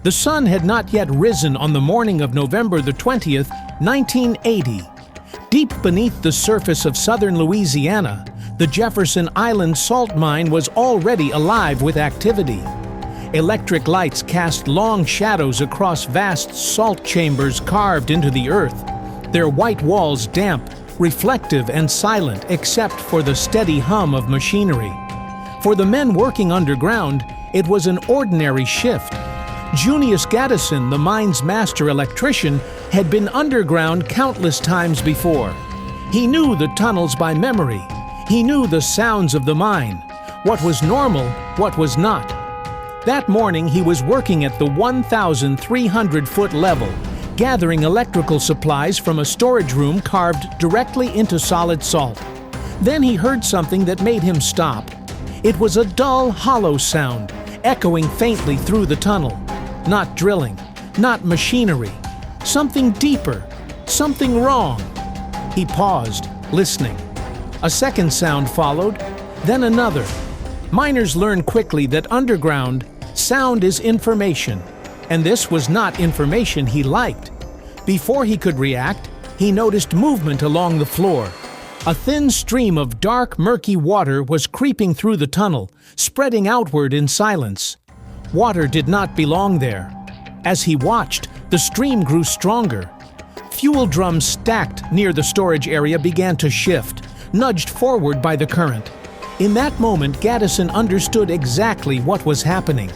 The sun had not yet risen on the morning of November the 20th, 1980. Deep beneath the surface of southern Louisiana, the Jefferson Island salt mine was already alive with activity. Electric lights cast long shadows across vast salt chambers carved into the earth, their white walls damp, reflective and silent except for the steady hum of machinery. For the men working underground, it was an ordinary shift. Junius Gaddison, the mine's master electrician, had been underground countless times before. He knew the tunnels by memory. He knew the sounds of the mine, what was normal, what was not. That morning he was working at the 1,300-foot level, gathering electrical supplies from a storage room carved directly into solid salt. Then he heard something that made him stop. It was a dull, hollow sound, echoing faintly through the tunnel. Not drilling, not machinery. Something deeper, something wrong. He paused, listening. A second sound followed, then another. Miners learn quickly that underground, sound is information, and this was not information he liked. Before he could react, he noticed movement along the floor. A thin stream of dark, murky water was creeping through the tunnel, spreading outward in silence. Water did not belong there. As he watched, the stream grew stronger. Fuel drums stacked near the storage area began to shift, nudged forward by the current. In that moment, Gaddison understood exactly what was happening.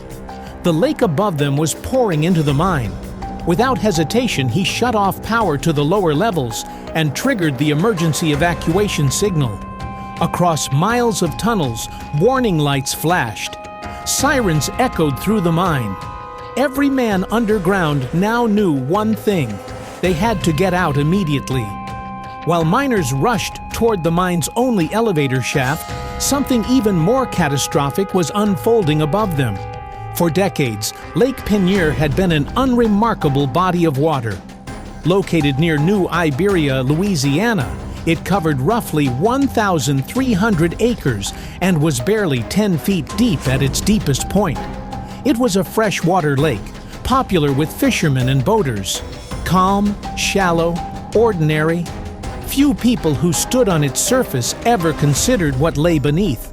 The lake above them was pouring into the mine. Without hesitation, he shut off power to the lower levels and triggered the emergency evacuation signal. Across miles of tunnels, warning lights flashed. Sirens echoed through the mine. Every man underground now knew one thing: they had to get out immediately. While miners rushed toward the mine's only elevator shaft, something even more catastrophic was unfolding above them. For decades, Lake Peigneur had been an unremarkable body of water. Located near New Iberia, Louisiana, it covered roughly 1,300 acres and was barely 10 feet deep at its deepest point. It was a freshwater lake, popular with fishermen and boaters. Calm, shallow, ordinary. Few people who stood on its surface ever considered what lay beneath.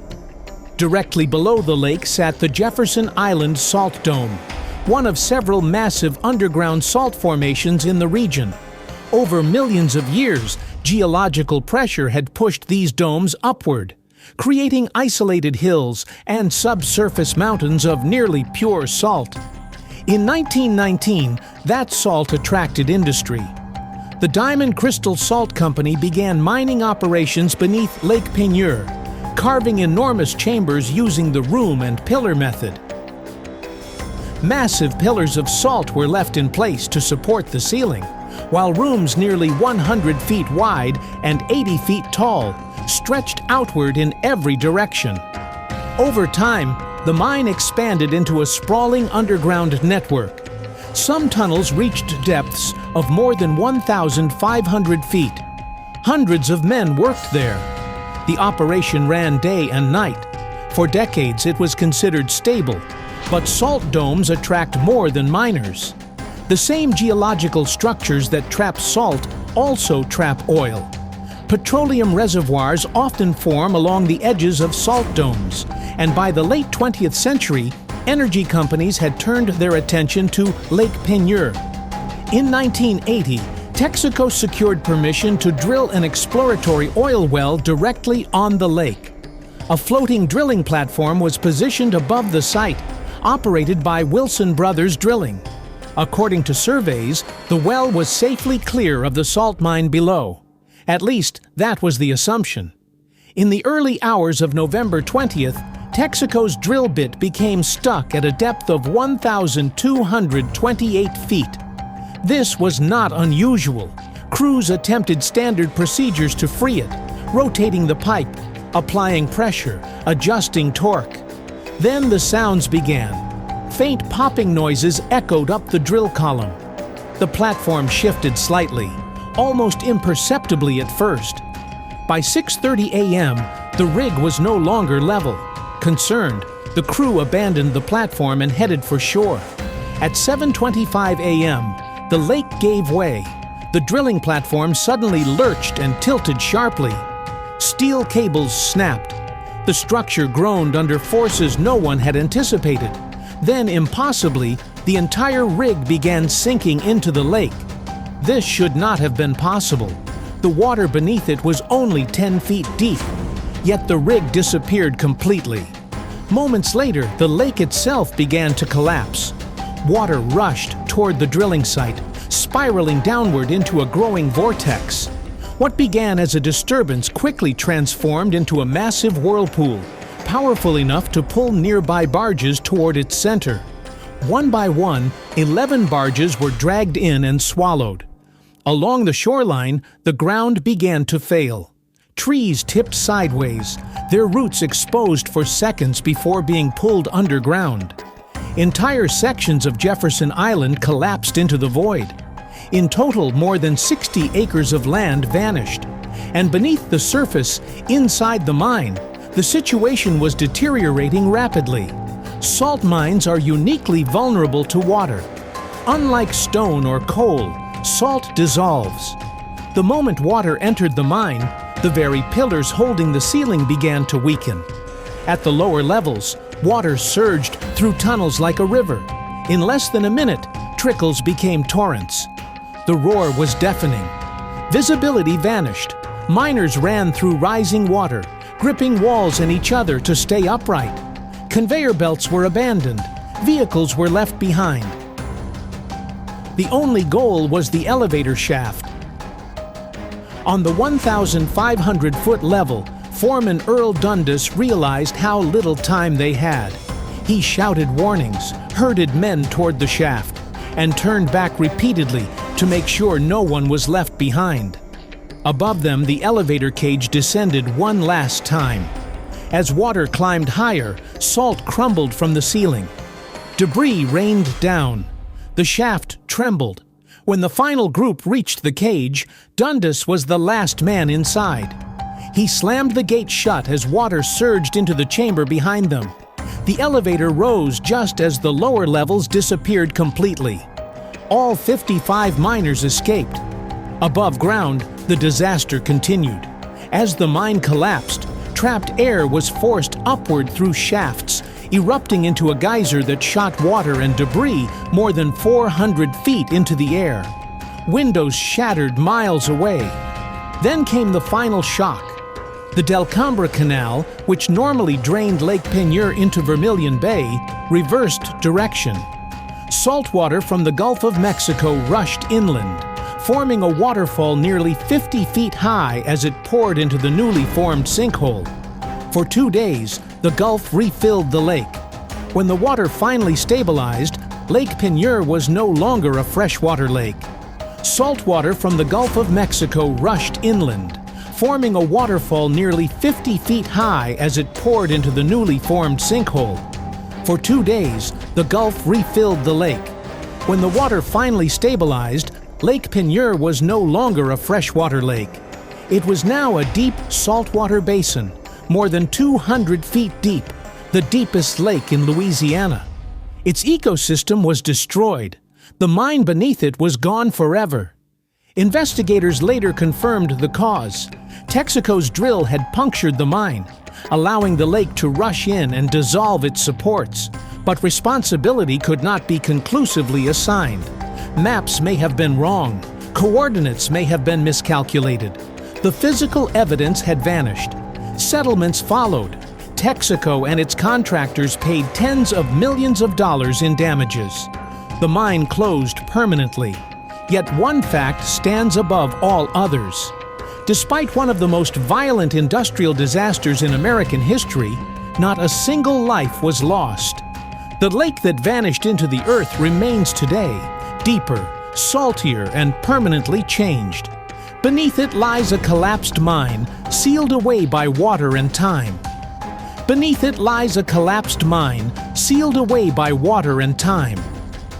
Directly below the lake sat the Jefferson Island Salt Dome, one of several massive underground salt formations in the region. Over millions of years, geological pressure had pushed these domes upward, creating isolated hills and subsurface mountains of nearly pure salt. In 1919, that salt attracted industry. The Diamond Crystal Salt Company began mining operations beneath Lake Peigneur, carving enormous chambers using the room and pillar method. Massive pillars of salt were left in place to support the ceiling, while rooms nearly 100 feet wide and 80 feet tall stretched outward in every direction. Over time, the mine expanded into a sprawling underground network. Some tunnels reached depths of more than 1,500 feet. Hundreds of men worked there. The operation ran day and night. For decades, it was considered stable, but salt domes attract more than miners. The same geological structures that trap salt also trap oil. Petroleum reservoirs often form along the edges of salt domes, and by the late 20th century, energy companies had turned their attention to Lake Peigneur. In 1980, Texaco secured permission to drill an exploratory oil well directly on the lake. A floating drilling platform was positioned above the site, operated by Wilson Brothers Drilling. According to surveys, the well was safely clear of the salt mine below. At least, that was the assumption. In the early hours of November 20th, Texaco's drill bit became stuck at a depth of 1,228 feet. This was not unusual. Crews attempted standard procedures to free it, rotating the pipe, applying pressure, adjusting torque. Then the sounds began. Faint popping noises echoed up the drill column. The platform shifted slightly, almost imperceptibly at first. By 6:30 a.m., the rig was no longer level. Concerned, the crew abandoned the platform and headed for shore. At 7:25 a.m., the lake gave way. The drilling platform suddenly lurched and tilted sharply. Steel cables snapped. The structure groaned under forces no one had anticipated. Then, impossibly, the entire rig began sinking into the lake. This should not have been possible. The water beneath it was only 10 feet deep, yet the rig disappeared completely. Moments later, the lake itself began to collapse. Water rushed toward the drilling site, spiraling downward into a growing vortex. What began as a disturbance quickly transformed into a massive whirlpool, powerful enough to pull nearby barges toward its center. One by one, 11 barges were dragged in and swallowed. Along the shoreline, the ground began to fail. Trees tipped sideways, their roots exposed for seconds before being pulled underground. Entire sections of Jefferson Island collapsed into the void. In total, more than 60 acres of land vanished. And beneath the surface, inside the mine, the situation was deteriorating rapidly. Salt mines are uniquely vulnerable to water. Unlike stone or coal, salt dissolves. The moment water entered the mine, the very pillars holding the ceiling began to weaken. At the lower levels, water surged through tunnels like a river. In less than a minute, trickles became torrents. The roar was deafening. Visibility vanished. Miners ran through rising water, gripping walls and each other to stay upright. Conveyor belts were abandoned. Vehicles were left behind. The only goal was the elevator shaft. On the 1,500-foot level, Foreman Earl Dundas realized how little time they had. He shouted warnings, herded men toward the shaft, and turned back repeatedly to make sure no one was left behind. Above them, the elevator cage descended one last time. As water climbed higher, salt crumbled from the ceiling. Debris rained down. The shaft trembled. When the final group reached the cage, Dundas was the last man inside. He slammed the gate shut as water surged into the chamber behind them. The elevator rose just as the lower levels disappeared completely. All 55 miners escaped. Above ground, the disaster continued. As the mine collapsed, trapped air was forced upward through shafts, erupting into a geyser that shot water and debris more than 400 feet into the air. Windows shattered miles away. Then came the final shock. The Delcambre Canal, which normally drained Lake Peigneur into Vermilion Bay, reversed direction. Salt water from the Gulf of Mexico rushed inland, forming a waterfall nearly 50 feet high as it poured into the newly formed sinkhole. For 2 days, the Gulf refilled the lake. When the water finally stabilized, Lake Peigneur was no longer a freshwater lake. Salt water from the Gulf of Mexico rushed inland, forming a waterfall nearly 50 feet high as it poured into the newly formed sinkhole. For 2 days, the Gulf refilled the lake. When the water finally stabilized, Lake Peigneur was no longer a freshwater lake. It was now a deep saltwater basin, more than 200 feet deep, the deepest lake in Louisiana. Its ecosystem was destroyed. The mine beneath it was gone forever. Investigators later confirmed the cause. Texaco's drill had punctured the mine, allowing the lake to rush in and dissolve its supports. But responsibility could not be conclusively assigned. Maps may have been wrong. Coordinates may have been miscalculated. The physical evidence had vanished. Settlements followed. Texaco and its contractors paid tens of millions of dollars in damages. The mine closed permanently. Yet one fact stands above all others. Despite one of the most violent industrial disasters in American history, not a single life was lost. The lake that vanished into the earth remains today, deeper, saltier, and permanently changed. Beneath it lies a collapsed mine, sealed away by water and time. Beneath it lies a collapsed mine, sealed away by water and time.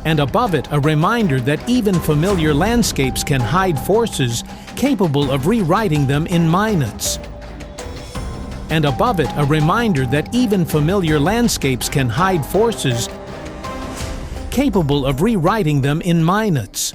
And above it, a reminder that even familiar landscapes can hide forces capable of rewriting them in minutes. And above it, a reminder that even familiar landscapes can hide forces capable of rewriting them in minutes.